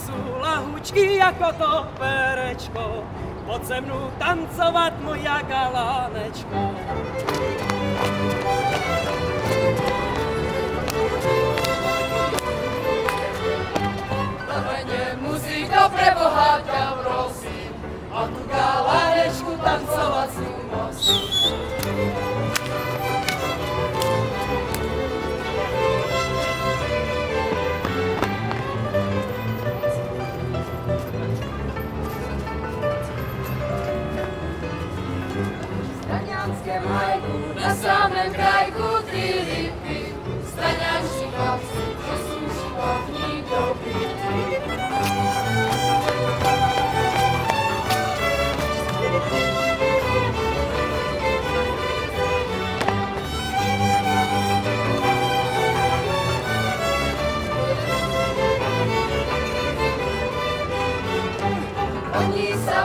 sú lahúčky ako to perečko, poď se mnou tancovať, moja galánečko. Lehne muzika pre Boha ťa prosím, a tu galánečku tancovať s ňou musím. Na samém krajku ty lipy, straňačí chlapci, čo sú šikovní dobrí. Oni sa